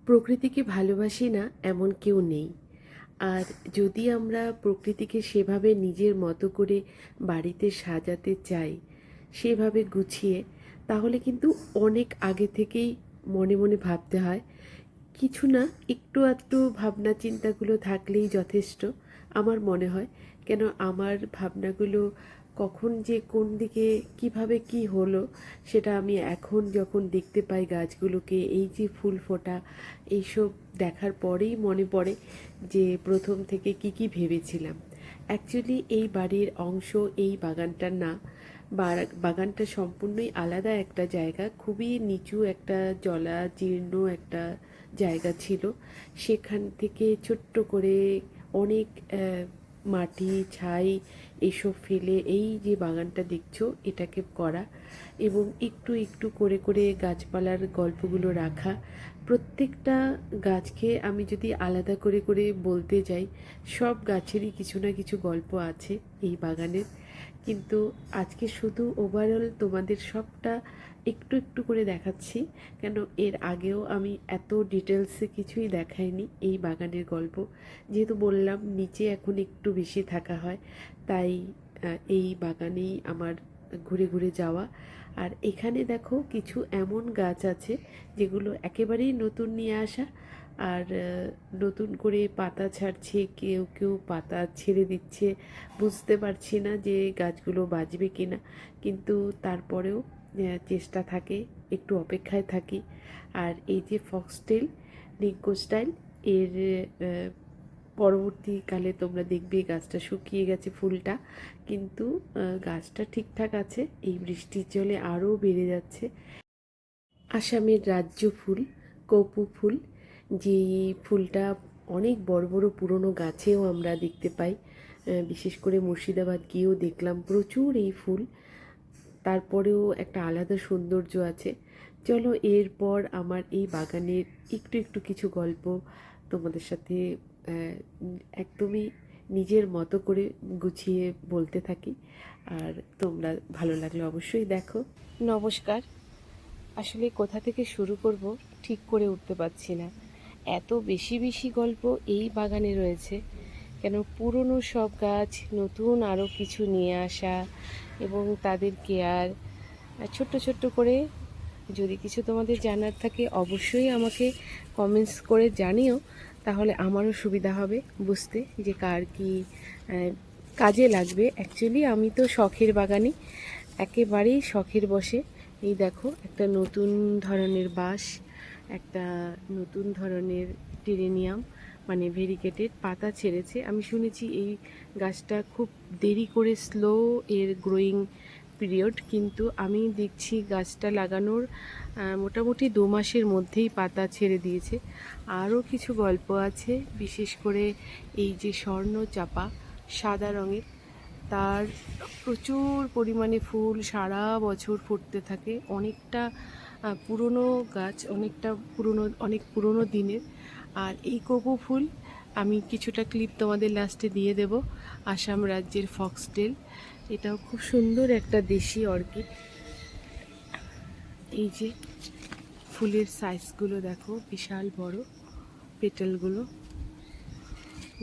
প্রকৃতিকে ভালোবাসি না এমন কেউ নেই। আর যদি আমরা প্রকৃতিকে সেভাবে নিজের মতো করে বাড়িতে সাজাতে চাই, সেভাবে গুছিয়ে, তাহলে কিন্তু অনেক আগে থেকেই মনে মনে ভাবতে হয়। কিছু না, একটু আধটু ভাবনা চিন্তাগুলো থাকলেই যথেষ্ট আমার মনে হয়। কেন, আমার ভাবনাগুলো কখন যে কোন দিকে কিভাবে কি হলো, সেটা আমি এখন যখন দেখতে পাই গাছগুলোকে, এই যে ফুল ফোটা, এইসব দেখার পরেই মনে পড়ে যে প্রথম থেকে কি কি ভেবেছিলাম। অ্যাকচুয়ালি এই বাড়ির অংশ এই বাগানটার না। বাগানটা সম্পূর্ণই আলাদা একটা জায়গা, খুবই নিচু একটা জলাজীর্ণ একটা জায়গা ছিল। সেখান থেকে ছোট্ট করে অনেক মাটি ছাই এইসব ফেলে এই যে বাগানটা দেখছো এটাকে করা, এবং একটু একটু করে করে গাছপালার গল্পগুলো রাখা। প্রত্যেকটা গাছকে আমি যদি আলাদা করে করে বলতে যাই, সব গাছেরই কিছু না কিছু গল্প আছে এই বাগানের। কিন্তু আজকে শুধু ওভারঅল তোমাদের সবটা একটু একটু করে দেখাচ্ছি। কেন, এর আগেও আমি এত ডিটেলসে কিছুই দেখাইনি এই বাগানের গল্প। যেহেতু বললাম নিচে এখন একটু বেশি থাকা হয়, তাই এই বাগানেই আমার ঘুরে ঘুরে যাওয়া। আর এখানে দেখো কিছু এমন গাছ আছে যেগুলো একেবারেই নতুন নিয়ে আসা, আর নতুন করে পাতা ছাড়ছে, কেউ কেউ পাতা ছেড়ে দিচ্ছে। বুঝতে পারছি না যে গাছগুলো বাঁচবে কিনা, কিন্তু তারপরেও চেষ্টা থাকে, একটু অপেক্ষায় থাকি। আর এই যে ফক্সটেল নিকোস্টাইল, এর পরবর্তীকালে তোমরা দেখবে গাছটা শুকিয়ে গেছে ফুলটা, কিন্তু গাছটা ঠিকঠাক আছে। এই বৃষ্টির জলে আরও বেড়ে যাচ্ছে। আসামের রাজ্য ফুল কপৌ ফুল, যে ফুলটা অনেক বড় বড় পুরনো গাছেও আমরা দেখতে পাই। বিশেষ করে মুর্শিদাবাদ গিয়েও দেখলাম প্রচুর এই ফুল। তারপরেও একটা আলাদা সৌন্দর্য আছে। চলো, এরপর আমার এই বাগানের একটু একটু কিছু গল্প তোমাদের সাথে একদমই নিজের মতো করে গুছিয়ে বলতে থাকি। আর তোমরা ভালো লাগলে অবশ্যই দেখো। নমস্কার। আসলে কোথা থেকে শুরু করব ঠিক করে উঠতে পারছি না। এত বেশি বেশি গল্প এই বাগানে রয়েছে। কেন, পুরনো সব গাছ নতুন আরও কিছু নিয়ে আসা এবং তাদের কেয়ার, ছোট্ট ছোট্ট করে। যদি কিছু তোমাদের জানার থাকে অবশ্যই আমাকে কমেন্টস করে জানিও, তাহলে আমারও সুবিধা হবে বুঝতে যে কার কি কাজে লাগবে। অ্যাকচুয়ালি আমি তো শখের বাগানি, একেবারেই শখের বশে। এই দেখো একটা নতুন ধরনের বাঁশ, একটা নতুন ধরনের টেরেনিয়াম, মানে ভেরিকেটেড পাতা ছেড়েছে। আমি শুনেছি এই গাছটা খুব দেরি করে স্লো এর গ্রোয়িং পিরিয়ড, কিন্তু আমি দেখছি গাছটা লাগানোর মোটামুটি 2 মাসের মধ্যেই পাতা ছেড়ে দিয়েছে। আরও কিছু গল্প আছে, বিশেষ করে এই যে স্বর্ণ চাপা সাদা রঙের, তার প্রচুর পরিমাণে ফুল সারা বছর ফুটতে থাকে। অনেকটা পুরনো গাছ, অনেক পুরনো দিনের। আর এই কপৌ ফুল আমি কিছুটা ক্লিপ তোমাদের লাস্টে দিয়ে দেব। আসাম রাজ্যের ফক্সটেল, এটাও খুব সুন্দর একটা দেশি অর্কিড। এই যে ফুলের সাইজগুলো দেখো, বিশাল বড় পেটালগুলো,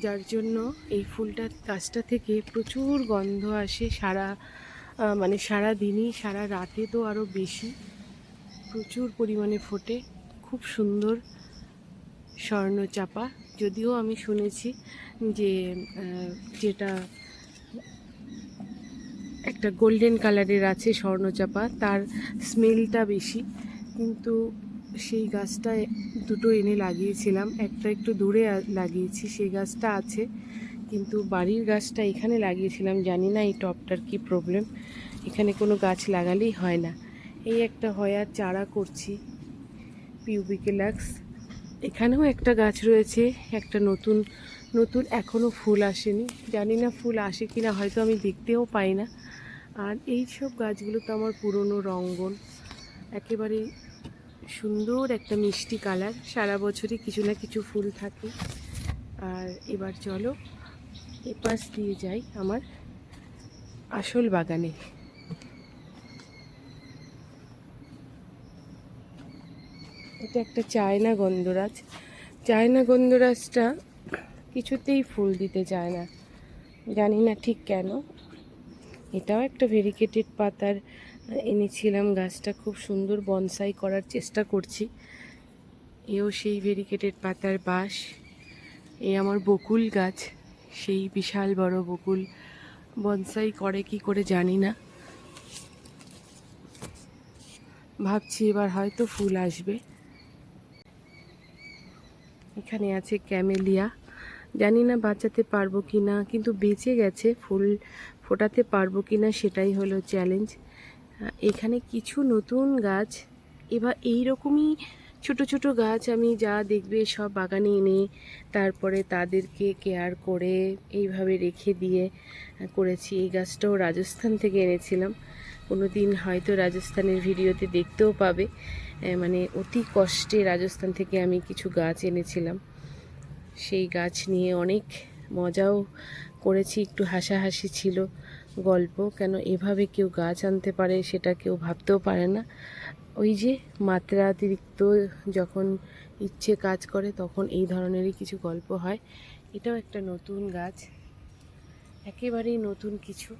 যার জন্য এই ফুলটা গাছটা থেকে প্রচুর গন্ধ আসে। সারা দিনই, সারা রাতে তো আরও বেশি প্রচুর পরিমাণে ফোটে। খুব সুন্দর স্বর্ণচাপা। যদিও আমি শুনেছি যে যেটা একটা গোল্ডেন কালারের আছে স্বর্ণচাপা, তার স্মেলটা বেশি। কিন্তু সেই গাছটা দুটো এনে লাগিয়েছিলাম, একটা একটু দূরে লাগিয়েছি, সেই গাছটা আছে, কিন্তু বাড়ির গাছটা এখানে লাগিয়েছিলাম। জানি না এই টবটার কি প্রবলেম, এখানে কোনো গাছ লাগালেই হয় না। এই একটা হয়ার চারা করছি, পিউবিকেলাক্স। এখানেও একটা গাছ রয়েছে, একটা নতুন নতুন, এখনও ফুল আসেনি। জানি না ফুল আসে কিনা, হয়তো আমি দেখতেও পাই না। আর এই সব গাছগুলো তো আমার পুরনো রঙ্গন, একেবারে সুন্দর একটা মিষ্টি কালার, সারা বছরই কিছু না কিছু ফুল থাকে। আর এবার চলো এপাশ দিয়ে যাই আমার আসল বাগানে। এটা একটা চায়না গন্ধরাজ। চায়না গন্ধরাজটা কিছুতেই ফুল দিতে চায় না, জানি না ঠিক কেন। এটাও একটা ভেরিকেটেড পাতার এনেছিলাম, গাছটা খুব সুন্দর বনসাই করার চেষ্টা করছি। এও সেই ভেরিকেটেড পাতার বাঁশ। এ আমার বকুল গাছ, সেই বিশাল বড় বকুল। বনসাই করে কি করে জানি না, ভাবছি এবার হয়তো ফুল আসবে। এখানে আছে ক্যামেলিয়া, জানি না বাঁচাতে পারবো কি না, কিন্তু বেঁচে গেছে। ফুল ফোটাতে পারবো কি না সেটাই হলো চ্যালেঞ্জ। এখানে কিছু নতুন গাছ, এবার এই রকমই ছোট ছোট গাছ আমি যা দেখবে সব বাগানে এনে তারপরে তাদেরকে কেয়ার করে এইভাবে রেখে দিয়ে করেছি। এই গাছটাও রাজস্থান থেকে এনেছিলাম, কোনো দিন হয়তো রাজস্থানের ভিডিওতে দেখতেও পাবে। মানে অতি কষ্টে রাজস্থান থেকে আমি কিছু গাছ এনেছিলাম, সেই গাছ নিয়ে অনেক মজাও করেছি, একটু হাসাহাসি ছিল গল্প। কেন এভাবে কেউ গাছ আনতে পারে সেটা কেউ ভাবতেও পারে না। ওই যে মাত্রাতিরিক্ত যখন ইচ্ছে কাজ করে তখন এই ধরনেরই কিছু গল্প হয়। এটাও একটা নতুন গাছ, একেবারেই নতুন কিছু।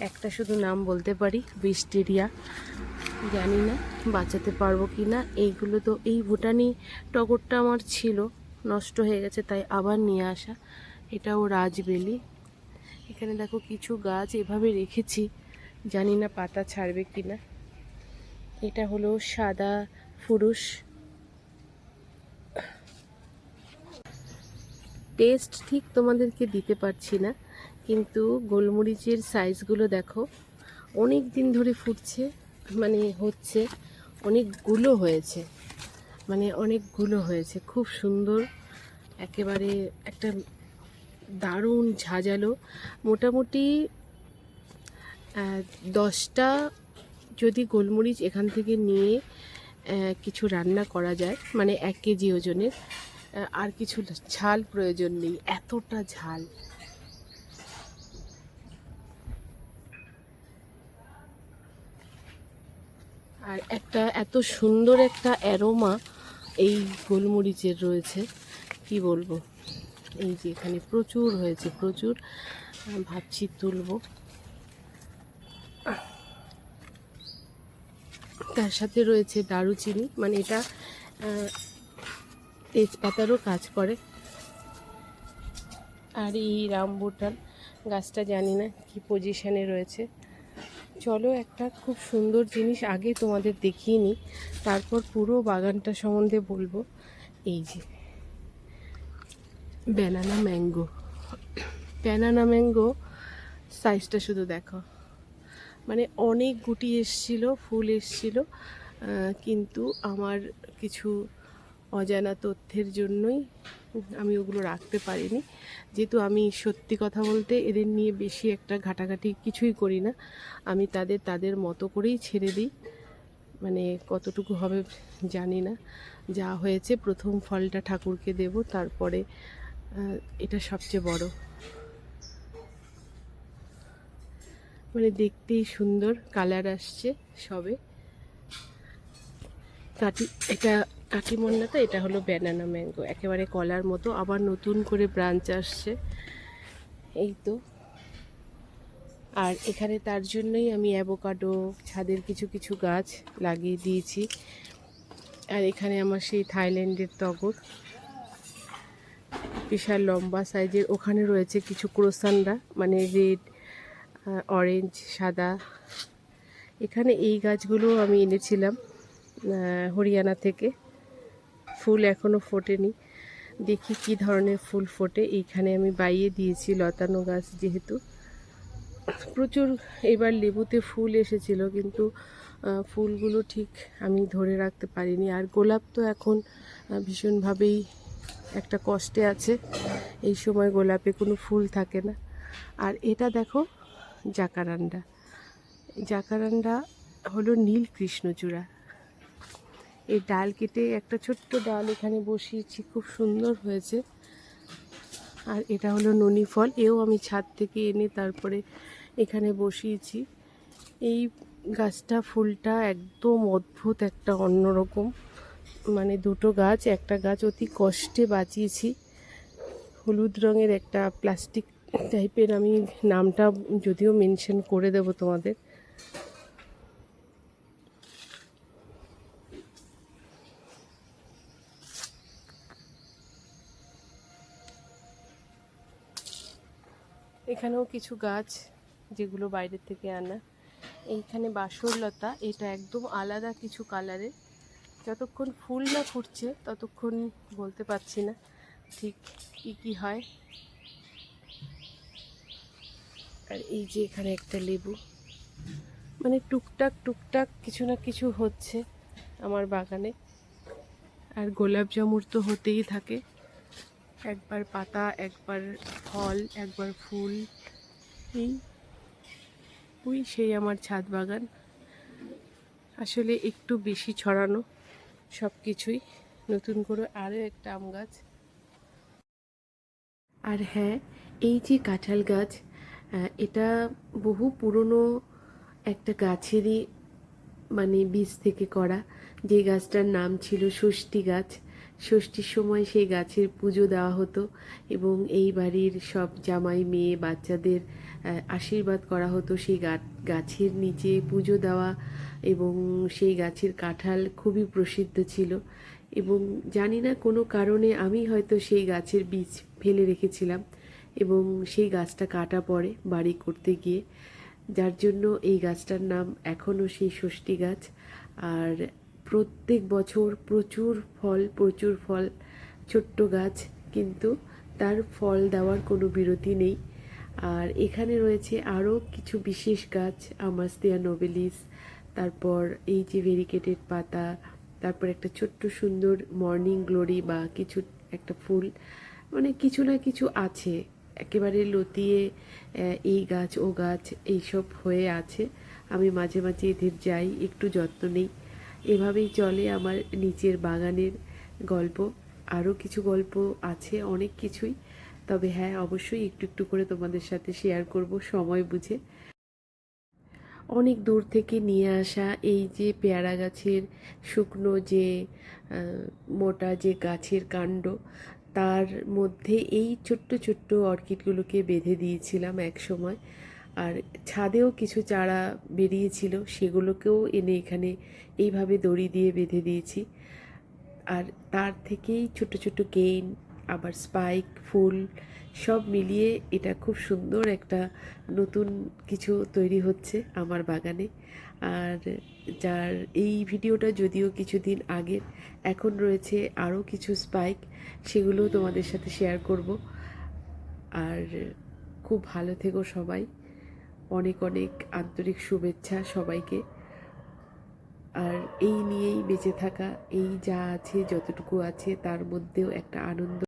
একটা শুধু নাম বলতে পারি, উইস্টেরিয়া। জানি না বাঁচাতে পারবো কি না। এইগুলো তো, এই ভুটানি টগরটা আমার ছিল, নষ্ট হয়ে গেছে, তাই আবার নিয়ে আসা। এটাও রাজবেলি। এখানে দেখো কিছু গাছ এভাবে রেখেছি, জানি না পাতা ছাড়বে কি না। এটা হলো সাদা ফুরুষ। টেস্ট ঠিক তোমাদেরকে দিতে পারছি না, কিন্তু গোলমরিচের সাইজগুলো দেখো, অনেক দিন ধরে ফুটছে, মানে হচ্ছে অনেকগুলো হয়েছে, অনেকগুলো হয়েছে, খুব সুন্দর, একেবারে একটা দারুণ ঝাঁঝালো। মোটামুটি 10টা যদি গোলমরিচ এখান থেকে নিয়ে কিছু রান্না করা যায়, মানে 1 কেজি ওজনের, আর কিছু ঝাল প্রয়োজন নেই, এতটা ঝাল। আর একটা এত সুন্দর একটা অ্যারোমা এই গোলমরিচের রয়েছে, কি বলবো। এই যে এখানে প্রচুর হয়েছে, প্রচুর, ভাবছি তুলবো। তার সাথে রয়েছে দারুচিনি, মানে এটা তেজপাতারও কাজ করে। আর এই রামবুটান গাছটা জানি না কি পজিশনে রয়েছে। চলো একটা খুব সুন্দর জিনিস আগে তোমাদের দেখিয়ে নিই, তারপর পুরো বাগানটা সম্বন্ধে বলবো। এই যে ব্যানানা ম্যাঙ্গো, ব্যানানা ম্যাঙ্গো সাইজটা শুধু দেখো, মানে অনেক গুটি এসছিল, ফুল এসছিল, কিন্তু আমার কিছু অজানা তথ্যের জন্যই আমি ওগুলো রাখতে পারিনি। যেহেতু আমি সত্যি কথা বলতে এদের নিয়ে বেশি একটা ঘাটাঘাটি কিছুই করি না, আমি তাদের মতো করেই ছেড়ে দিই। মানে কতটুকু হবে জানি না, যা হয়েছে প্রথম ফলটা ঠাকুরকে দেব, তারপরে এটা সবচেয়ে বড়। মানে দেখতেই সুন্দর, কালার আসছে সবে। এটা কাটিমন্ডাটা, এটা হলো ব্যানানা ম্যাঙ্গো, একেবারে কলার মতো, আবার নতুন করে ব্রাঞ্চ আসছে, এই তো। আর এখানে তার জন্যই আমি অ্যাভোকাডো, ছাদের কিছু কিছু গাছ লাগিয়ে দিয়েছি। আর এখানে আমার সেই থাইল্যান্ডের টগর, বিশাল লম্বা সাইজের। ওখানে রয়েছে কিছু ক্রোসানরা, মানে রেড, অরেঞ্জ, সাদা। এখানে এই গাছগুলো আমি এনেছিলাম হরিয়ানা থেকে। ফুল এখনও ফোটেনি, দেখি কি ধরনের ফুল ফোটে। এইখানে আমি বাইয়ে দিয়েছি, লতানো গাছ যেহেতু। প্রচুর এবার লেবুতে ফুল এসেছিল, কিন্তু ফুলগুলো ঠিক আমি ধরে রাখতে পারিনি। আর গোলাপ তো এখন ভীষণভাবেই একটা কষ্টে আছে, এই সময় গোলাপে কোনো ফুল থাকে না। আর এটা দেখো জাকারান্ডা, জাকারান্ডা হলো নীল কৃষ্ণচূড়া। এই ডাল কেটে একটা ছোট্ট ডাল এখানে বসিয়েছি, খুব সুন্দর হয়েছে। আর এটা হলো ননি ফল, এও আমি ছাদ থেকে এনে তারপরে এখানে বসিয়েছি। এই গাছটা ফুলটা একদম অদ্ভুত, একটা অন্যরকম, মানে দুটো গাছ, একটা গাছ অতি কষ্টে বাঁচিয়েছি। হলুদ রঙের একটা প্লাস্টিক টাইপের, আমি নামটা যদিও মেনশন করে দেব তোমাদের। এখানেও কিছু গাছ যেগুলো বাইরের থেকে আনা। এইখানে বাসরলতা, এটা একদম আলাদা কিছু কালারের। যতক্ষণ ফুল না ফুটছে ততক্ষণ বলতে পারছি না ঠিক কি হয়। আর এই যে এখানে একটা লেবু, মানে টুকটাক টুকটাক কিছু না কিছু হচ্ছে আমার বাগানে। আর গোলাপ জামুর তো হতেই থাকে, একবার পাতা, একবার ফল, একবার ফুল। এই ওই সেই আমার ছাদ বাগান, আসলে একটু বেশি ছড়ানো সব কিছুই। নতুন করে আরও একটা আম গাছ। আর হ্যাঁ, এই যে কাঁঠাল গাছ, এটা বহু পুরনো একটা গাছেরই, মানে বীজ থেকে করা। যে গাছটার নাম ছিল ষষ্ঠী গাছ। ষষ্ঠীর সময় সেই গাছের পুজো দেওয়া হতো এবং এই বাড়ির সব জামাই মেয়ে বাচ্চাদের আশীর্বাদ করা হতো সেই গাছের নিচে পুজো দেওয়া। এবং সেই গাছের কাঁঠাল খুবই প্রসিদ্ধ ছিল। এবং জানি না কোনো কারণে আমি হয়তো সেই গাছের বীজ ফেলে রেখেছিলাম এবং সেই গাছটা কাটা পড়ে বাড়ি করতে গিয়ে, যার জন্য এই গাছটার নাম এখনও সেই ষষ্ঠী গাছ। আর প্রত্যেক বছর প্রচুর ফল, ছোট্ট গাছ, কিন্তু তার ফল দেওয়ার কোনো বিরতি নেই। আর এখানে রয়েছে আরও কিছু বিশেষ গাছ, আমাস্তিয়া নোবেলিস, তারপর এই যে ভেরিকেটেড পাতা, তারপর একটা ছোট্ট সুন্দর মর্নিং গ্লোরি বা কিছু একটা ফুল, মানে কিছু না কিছু আছে একেবারে লতিয়ে। এই গাছ ও গাছ এইসব হয়ে আছে। আমি মাঝে মাঝে এদের যাই, একটু যত্ন নেই। এভাবেই চলে আমার নিচের বাগানের গল্প। আরও কিছু গল্প আছে, অনেক কিছুই। তবে হ্যাঁ, অবশ্যই একটু একটু করে তোমাদের সাথে শেয়ার করব সময় বুঝে। অনেক দূর থেকে নিয়ে আসা এই যে পেয়ারা গাছের শুকনো যে মোটা যে গাছের কাণ্ড, তার মধ্যে এই ছোট্ট ছোট্ট অর্কিডগুলোকে বেঁধে দিয়েছিলাম এক সময়। আর ছাদেও কিছু চারা বেরিয়েছিল, সেগুলোকেও এনে এখানে এইভাবে দড়ি দিয়ে বেঁধে দিয়েছি। আর তার থেকেই ছোট ছোট গেইন, আবার স্পাইক, ফুল, সব মিলিয়ে এটা খুব সুন্দর একটা নতুন কিছু তৈরি হচ্ছে আমার বাগানে। আর যার এই ভিডিওটা যদিও কিছুদিন আগের, এখন রয়েছে আরও কিছু স্পাইক, সেগুলো তোমাদের সাথে শেয়ার করব। আর খুব ভালো থেকো সবাই, অনেক অনেক আন্তরিক শুভেচ্ছা সবাইকে। আর এই নিয়েই বেঁচে থাকা, এই যা আছে যতটুকু আছে তার মধ্যেও একটা আনন্দ।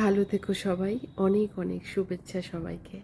ভালো থেকো সবাই, অনেক অনেক শুভেচ্ছা সবাইকে।